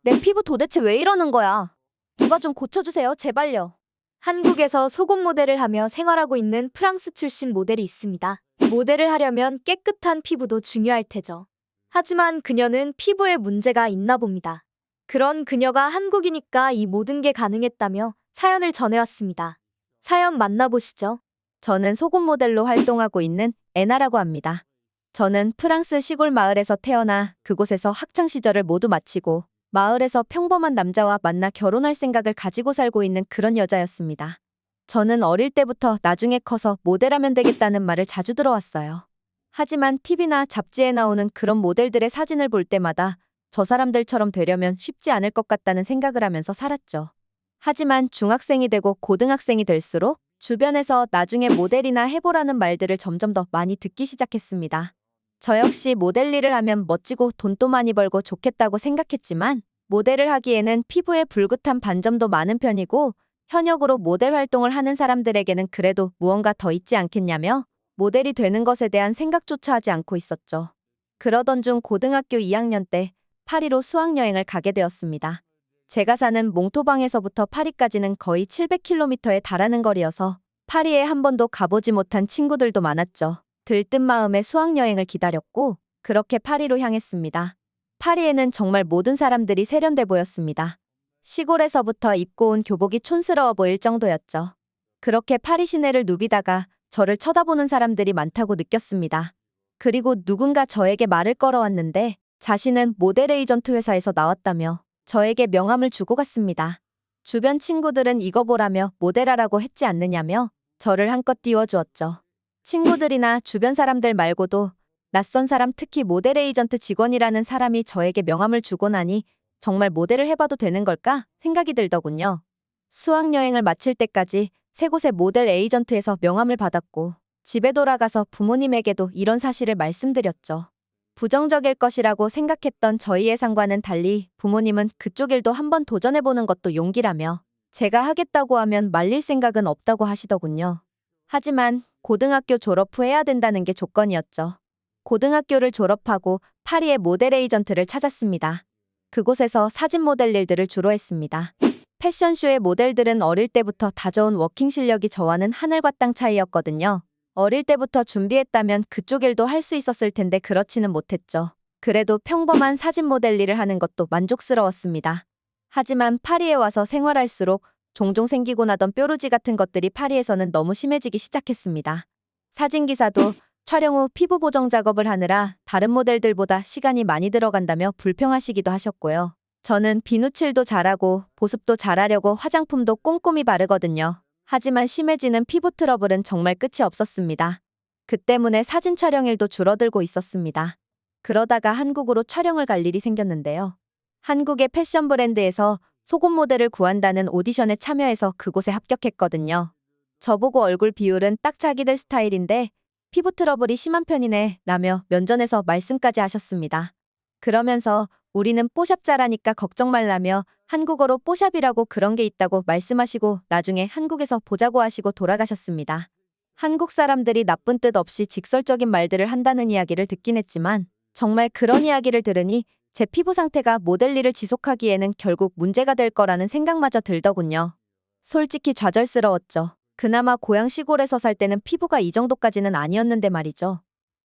내 피부 도대체 왜 이러는 거야? 누가 좀 고쳐주세요, 제발요. 한국에서 속옷 모델을 하며 생활하고 있는 프랑스 출신 모델이 있습니다. 모델을 하려면 깨끗한 피부도 중요할 테죠. 하지만 그녀는 피부에 문제가 있나 봅니다. 그런 그녀가 한국이니까 이 모든 게 가능했다며 사연을 전해왔습니다. 사연 만나보시죠. 저는 속옷 모델로 활동하고 있는 애나라고 합니다. 저는 프랑스 시골 마을에서 태어나 그곳에서 학창 시절을 모두 마치고 마을에서 평범한 남자와 만나 결혼할 생각을 가지고 살고 있는 그런 여자였습니다. 저는 어릴 때부터 나중에 커서 모델하면 되겠다는 말을 자주 들어왔어요. 하지만 TV나 잡지에 나오는 그런 모델들의 사진을 볼 때마다 저 사람들처럼 되려면 쉽지 않을 것 같다는 생각을 하면서 살았죠. 하지만 중학생이 되고 고등학생이 될수록 주변에서 나중에 모델이나 해보라는 말들을 점점 더 많이 듣기 시작했습니다. 저 역시 모델 일을 하면 멋지고 돈도 많이 벌고 좋겠다고 생각했지만 모델을 하기에는 피부에 불긋한 반점도 많은 편이고 현역으로 모델 활동을 하는 사람들에게는 그래도 무언가 더 있지 않겠냐며 모델이 되는 것에 대한 생각조차 하지 않고 있었죠. 그러던 중 고등학교 2학년 때 파리로 수학여행을 가게 되었습니다. 제가 사는 몽토방에서부터 파리까지는 거의 700km에 달하는 거리여서 파리에 한 번도 가보지 못한 친구들도 많았죠. 들뜬 마음에 수학여행을 기다렸고 그렇게 파리로 향했습니다. 파리에는 정말 모든 사람들이 세련돼 보였습니다. 시골에서부터 입고 온 교복이 촌스러워 보일 정도였죠. 그렇게 파리 시내를 누비다가 저를 쳐다보는 사람들이 많다고 느꼈습니다. 그리고 누군가 저에게 말을 걸어왔는데 자신은 모델 에이전트 회사에서 나왔다며 저에게 명함을 주고 갔습니다. 주변 친구들은 이거 보라며 모델하라고 했지 않느냐며 저를 한껏 띄워주었죠. 친구들이나 주변 사람들 말고도 낯선 사람, 특히 모델 에이전트 직원이라는 사람이 저에게 명함을 주고 나니 정말 모델을 해봐도 되는 걸까 생각이 들더군요. 수학여행을 마칠 때까지 세 곳의 모델 에이전트에서 명함을 받았고 집에 돌아가서 부모님에게도 이런 사실을 말씀드렸죠. 부정적일 것이라고 생각했던 저희 예상과는 달리 부모님은 그쪽 일도 한번 도전해보는 것도 용기라며 제가 하겠다고 하면 말릴 생각은 없다고 하시더군요. 하지만 고등학교 졸업 후 해야 된다는 게 조건이었죠. 고등학교를 졸업하고 파리의 모델 에이전트를 찾았습니다. 그곳에서 사진 모델 일들을 주로 했습니다. 패션쇼의 모델들은 어릴 때부터 다져온 워킹 실력이 저와는 하늘과 땅 차이였거든요. 어릴 때부터 준비했다면 그쪽 일도 할 수 있었을 텐데 그렇지는 못했죠. 그래도 평범한 사진 모델 일을 하는 것도 만족스러웠습니다. 하지만 파리에 와서 생활할수록 종종 생기고 나던 뾰루지 같은 것들이 파리에서는 너무 심해지기 시작했습니다. 사진기사도 촬영 후 피부 보정 작업을 하느라 다른 모델들보다 시간이 많이 들어간다며 불평하시기도 하셨고요. 저는 비누칠도 잘하고 보습도 잘하려고 화장품도 꼼꼼히 바르거든요. 하지만 심해지는 피부 트러블은 정말 끝이 없었습니다. 그 때문에 사진 촬영일도 줄어들고 있었습니다. 그러다가 한국으로 촬영을 갈 일이 생겼는데요. 한국의 패션 브랜드에서 속옷 모델을 구한다는 오디션에 참여해서 그곳에 합격했거든요. 저보고 얼굴 비율은 딱 자기들 스타일인데 피부 트러블이 심한 편이네 라며 면전에서 말씀까지 하셨습니다. 그러면서 우리는 뽀샵자라니까 걱정 말라며 한국어로 뽀샵이라고 그런 게 있다고 말씀하시고 나중에 한국에서 보자고 하시고 돌아가셨습니다. 한국 사람들이 나쁜 뜻 없이 직설적인 말들을 한다는 이야기를 듣긴 했지만 정말 그런 이야기를 들으니 제 피부 상태가 모델 일을 지속하기에는 결국 문제가 될 거라는 생각마저 들더군요. 솔직히 좌절스러웠죠. 그나마 고향 시골에서 살 때는 피부가 이 정도까지는 아니었는데 말이죠.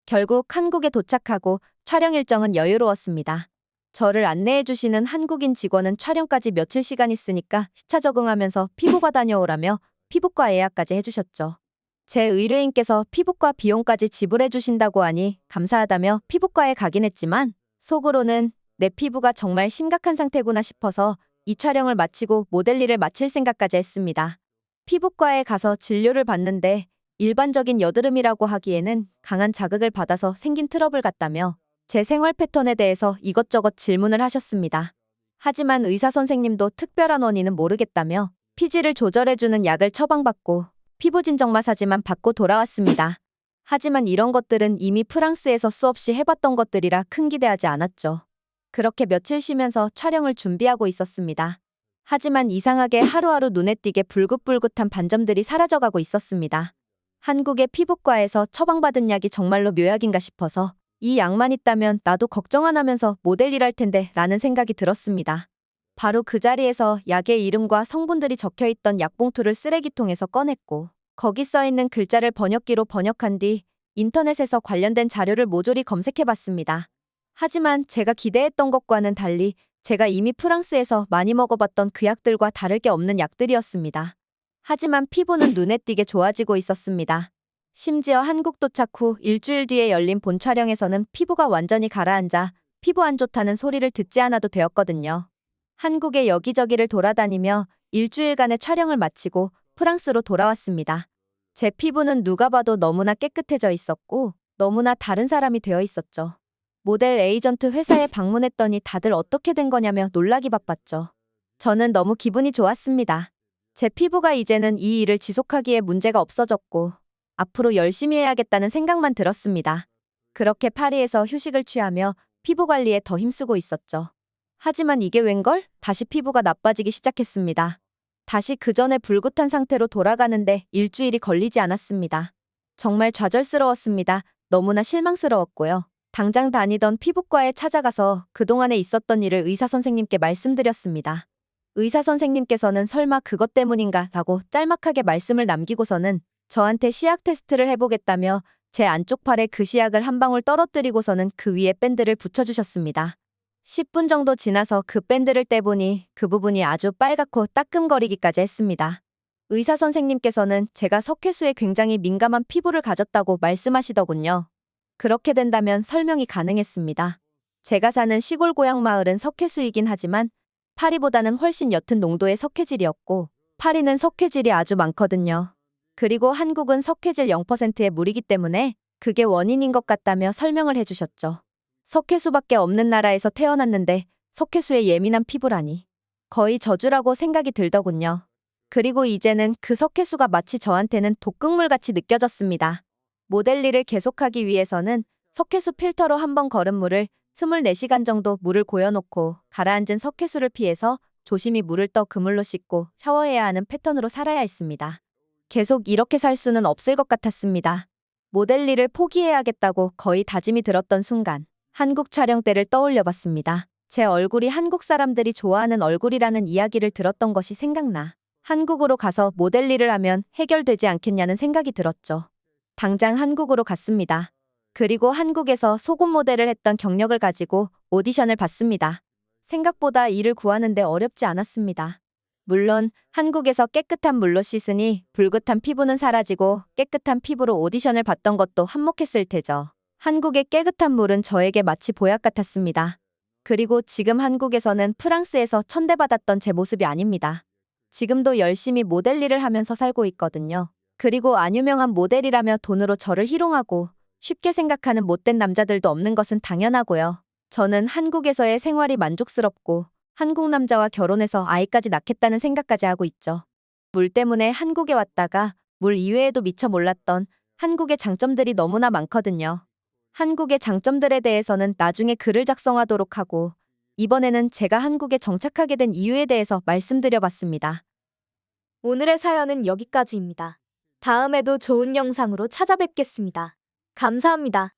결국 한국에 도착하고 촬영 일정은 여유로웠습니다. 저를 안내해 주시는 한국인 직원은 촬영까지 며칠 시간 있으니까 시차 적응하면서 피부과 다녀오라며 피부과 예약까지 해주셨죠. 제 의뢰인께서 피부과 비용까지 지불해 주신다고 하니 감사하다며 피부과에 가긴 했지만 속으로는 내 피부가 정말 심각한 상태구나 싶어서 이 촬영을 마치고 모델 일을 마칠 생각까지 했습니다. 피부과에 가서 진료를 받는데 일반적인 여드름이라고 하기에는 강한 자극을 받아서 생긴 트러블 같다며 제 생활 패턴에 대해서 이것저것 질문을 하셨습니다. 하지만 의사 선생님도 특별한 원인은 모르겠다며 피지를 조절해주는 약을 처방받고 피부 진정 마사지만 받고 돌아왔습니다. 하지만 이런 것들은 이미 프랑스에서 수없이 해봤던 것들이라 큰 기대하지 않았죠. 그렇게 며칠 쉬면서 촬영을 준비하고 있었습니다. 하지만 이상하게 하루하루 눈에 띄게 불긋불긋한 반점들이 사라져가고 있었습니다. 한국의 피부과에서 처방받은 약이 정말로 묘약인가 싶어서 이 약만 있다면 나도 걱정 안 하면서 모델 일할 텐데 라는 생각이 들었습니다. 바로 그 자리에서 약의 이름과 성분들이 적혀 있던 약봉투를 쓰레기통에서 꺼냈고 거기 써 있는 글자를 번역기로 번역한 뒤 인터넷에서 관련된 자료를 모조리 검색해 봤습니다. 하지만 제가 기대했던 것과는 달리 제가 이미 프랑스에서 많이 먹어봤던 그 약들과 다를 게 없는 약들이었습니다. 하지만 피부는 눈에 띄게 좋아지고 있었습니다. 심지어 한국 도착 후 일주일 뒤에 열린 본 촬영에서는 피부가 완전히 가라앉아 피부 안 좋다는 소리를 듣지 않아도 되었거든요. 한국의 여기저기를 돌아다니며 일주일간의 촬영을 마치고 프랑스로 돌아왔습니다. 제 피부는 누가 봐도 너무나 깨끗해져 있었고 너무나 다른 사람이 되어 있었죠. 모델 에이전트 회사에 방문했더니 다들 어떻게 된 거냐며 놀라기 바빴죠. 저는 너무 기분이 좋았습니다. 제 피부가 이제는 이 일을 지속하기에 문제가 없어졌고 앞으로 열심히 해야겠다는 생각만 들었습니다. 그렇게 파리에서 휴식을 취하며 피부 관리에 더 힘쓰고 있었죠. 하지만 이게 웬걸? 다시 피부가 나빠지기 시작했습니다. 다시 그 전에 불긋한 상태로 돌아가는데 일주일이 걸리지 않았습니다. 정말 좌절스러웠습니다. 너무나 실망스러웠고요. 당장 다니던 피부과에 찾아가서 그동안에 있었던 일을 의사 선생님께 말씀드렸습니다. 의사 선생님께서는 설마 그것 때문인가 라고 짤막하게 말씀을 남기고서는 저한테 시약 테스트를 해보겠다며 제 안쪽 팔에 그 시약을 한 방울 떨어뜨리고서는 그 위에 밴드를 붙여주셨습니다. 10분 정도 지나서 그 밴드를 떼보니 그 부분이 아주 빨갛고 따끔거리기까지 했습니다. 의사 선생님께서는 제가 석회수에 굉장히 민감한 피부를 가졌다고 말씀하시더군요. 그렇게 된다면 설명이 가능했습니다. 제가 사는 시골 고향 마을은 석회수이긴 하지만 파리보다는 훨씬 옅은 농도의 석회질이었고 파리는 석회질이 아주 많거든요. 그리고 한국은 석회질 0%의 물이기 때문에 그게 원인인 것 같다며 설명을 해주셨죠. 석회수밖에 없는 나라에서 태어났는데 석회수에 예민한 피부라니. 거의 저주라고 생각이 들더군요. 그리고 이제는 그 석회수가 마치 저한테는 독극물같이 느껴졌습니다. 모델 일을 계속하기 위해서는 석회수 필터로 한번 걸은 물을 24시간 정도 물을 고여놓고 가라앉은 석회수를 피해서 조심히 물을 떠 그물로 씻고 샤워해야 하는 패턴으로 살아야 했습니다. 계속 이렇게 살 수는 없을 것 같았습니다. 모델 일을 포기해야겠다고 거의 다짐이 들었던 순간 한국 촬영 때를 떠올려 봤습니다. 제 얼굴이 한국 사람들이 좋아하는 얼굴이라는 이야기를 들었던 것이 생각나 한국으로 가서 모델 일을 하면 해결되지 않겠냐는 생각이 들었죠. 당장 한국으로 갔습니다. 그리고 한국에서 속옷 모델을 했던 경력을 가지고 오디션을 봤습니다. 생각보다 일을 구하는데 어렵지 않았습니다. 물론 한국에서 깨끗한 물로 씻으니 불긋한 피부는 사라지고 깨끗한 피부로 오디션을 봤던 것도 한몫했을 테죠. 한국의 깨끗한 물은 저에게 마치 보약 같았습니다. 그리고 지금 한국에서는 프랑스에서 천대받았던 제 모습이 아닙니다. 지금도 열심히 모델 일을 하면서 살고 있거든요. 그리고 안 유명한 모델이라며 돈으로 저를 희롱하고 쉽게 생각하는 못된 남자들도 없는 것은 당연하고요. 저는 한국에서의 생활이 만족스럽고 한국 남자와 결혼해서 아이까지 낳겠다는 생각까지 하고 있죠. 물 때문에 한국에 왔다가 물 이외에도 미처 몰랐던 한국의 장점들이 너무나 많거든요. 한국의 장점들에 대해서는 나중에 글을 작성하도록 하고 이번에는 제가 한국에 정착하게 된 이유에 대해서 말씀드려봤습니다. 오늘의 사연은 여기까지입니다. 다음에도 좋은 영상으로 찾아뵙겠습니다. 감사합니다.